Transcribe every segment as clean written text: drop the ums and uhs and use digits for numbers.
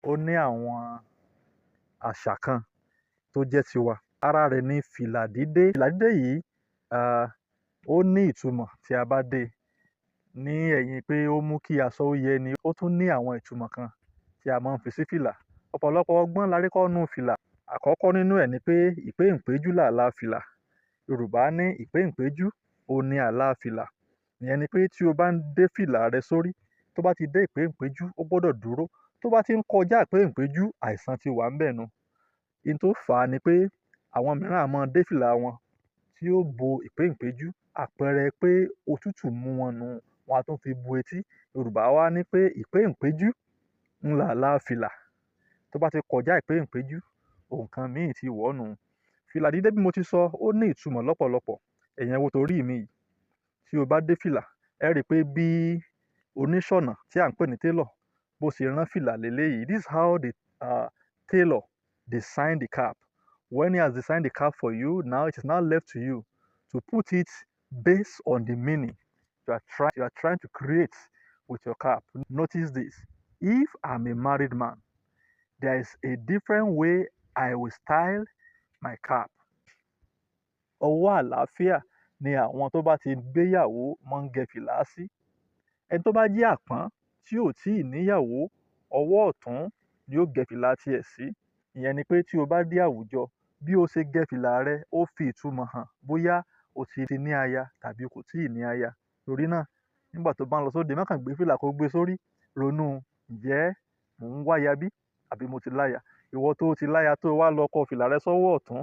ó ní àwọn àṣà kan tó jẹ́ tiwa. Ara rẹ̀ ni fìlà dídé. Fìlà dídé yìí, ó ní ìtumọ̀ tí a bá dé. Ní ẹ̀yìn pé ó mú kí aṣọ ó yẹ ni, ó tún ní àwọn ìtumọ̀ kan tí a máa ń fi sí fìlà. Ọ̀pọ̀lọpọ̀ ọgbọ́n la rí kọ́ nínú fìlà. Àkọ́kọ́ nínú ẹ̀ ni pé ìpéǹpéjú làálàá fìlà. Yorùbá ní ìpéǹpéjú òun ni ààlà fìlà. Ìyẹn ni pé tí o bá ń dé fìlà rẹ sórí, tó bá ti dé ìpéǹpéjú, ó gbọ́dọ̀ dúró. Tó bá ti ń kọjá ìpéǹpéjú, àìsàn ti wà ńbẹ̀ nu. In tó fà á ni pé àwọn mìíràn a máa dé fìlà wọn tí ó bo ìpéǹpéjú. Àpẹẹrẹ pé òtútù mú wọn nù, wọn a tún fi bo etí. Yorùbá wá ní pé ìpéǹpéjú ń làálàá fìlà. Tó bá ti kọjá ìpéǹpéjú, nǹkan míì ti wọ̀ nù. Fìlà dídé bí mo ti sọ, ó ní ìtumọ̀ lọ́pọ̀lọpọ̀. Ẹ̀yin ẹ wo torí mi yìí. Tí o bá dé fìlà, ẹ rí pé bí oníṣọ̀nà tí à ń pè ní tailor bó ṣe rán fìlà leléyìí. This is how the tailor designed the cap. When he has designed the cap for you, now it is now left to you to put it based on the meaning you are trying to create with your cap. Notice this. If I'm a married man, there is a different way I will style my cap. Ọwọ́ àlàáfíà ni àwọn tó bá ti gbéyàwó máa ń gẹ fìlà sí. Ẹni tó bá jẹ́ àpọ́n tí ò tíì níyàwó, ọwọ́ ọ̀tún ni ó gẹ fìlà tiẹ̀ sí. Ìyẹn ni pé tí o bá dé àwùjọ, bí o ṣe gẹ fìlà rẹ, ó fi ìtumọ̀ hàn bóyá o ti ní aya tàbí kò tíì ní aya. Torí náà, nígbà tó bá ń lọ sóde, má kàn gbé fìlà kó gbé sórí. Ronú, ǹjẹ́ mò ń wáya bí àbí mo ti láya? Ìwọ tó ti láya tó wá lọ kọ fìlà rẹ sọ́wọ́ ọ̀tún,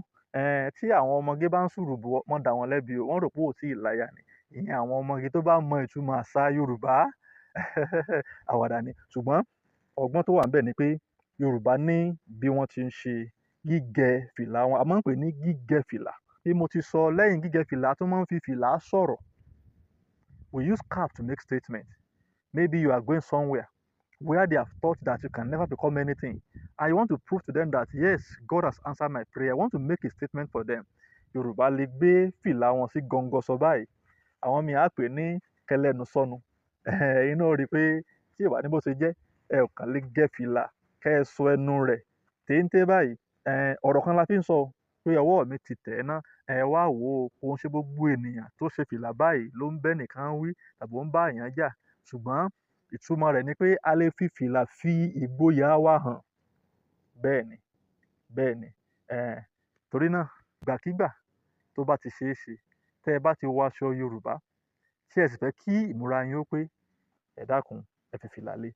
tí àwọn ọmọge bá ń sùrù bù ọ́, má dá wọn lẹ́bi o. Wọ́n rò pé o ò tíì láya ni. Ìyẹn àwọn ọmọge tó bá mọ ìtumọ̀ àṣà Yorùbá. Àwàdà ni. Ṣùgbọ́n ọgbọ́n tó wà ńbẹ̀ ni pé Yorùbá ní bí wọ́n ti ń ṣe gígẹ fìlà wọn. A máa ń pè ní gígẹ fìlà. Bí mo ti sọ, lẹ́yìn gígẹ fìlà, a tún máa ń fi fìlà sọ̀rọ̀. We use cap to make statements. Maybe you are going somewhere where they have thought that you can never become anything. I want to prove to them that yes, God has answered my prayer. I want to make a statement for them. Yorùbá lè gbé fìlà wọn sí gọngọsọ báyìí. Àwọn míì á pè ní kẹlẹ́nu sọnù. Ẹ̀yin náà rí i pé tí ìwà ní bó ṣe jẹ́, ẹ ò kàn lè gẹ fìlà kẹ́ ẹ sọ ẹnu rẹ̀ téńté báyìí. Ọ̀rọ̀ kan la fi ń sọ pé ọwọ́ mi ti tẹ̀ ẹ́ ná. Ẹ wá wò ó, kò ń ṣe gbogbo ènìyàn tó ṣe fìlà báyìí ló ń bẹ́ nìkan wí tàbí ó ń bá èèyàn jà. Ṣùgbọ́n ìtumọ̀ rẹ̀ ni pé a lè fi fìlà fi ìgboyà wa hàn. Bẹ́ẹ̀ni, bẹ́ẹ̀ni. Torí náà, ìgbàkígbà tó bá ti ṣeé ṣe, tẹ́ ẹ bá ti wọ aṣọ Yorùbá, tí ẹ sì fẹ́ kí ìmúra yín ó pé, ẹ dákun, ẹ fi fìlà lé.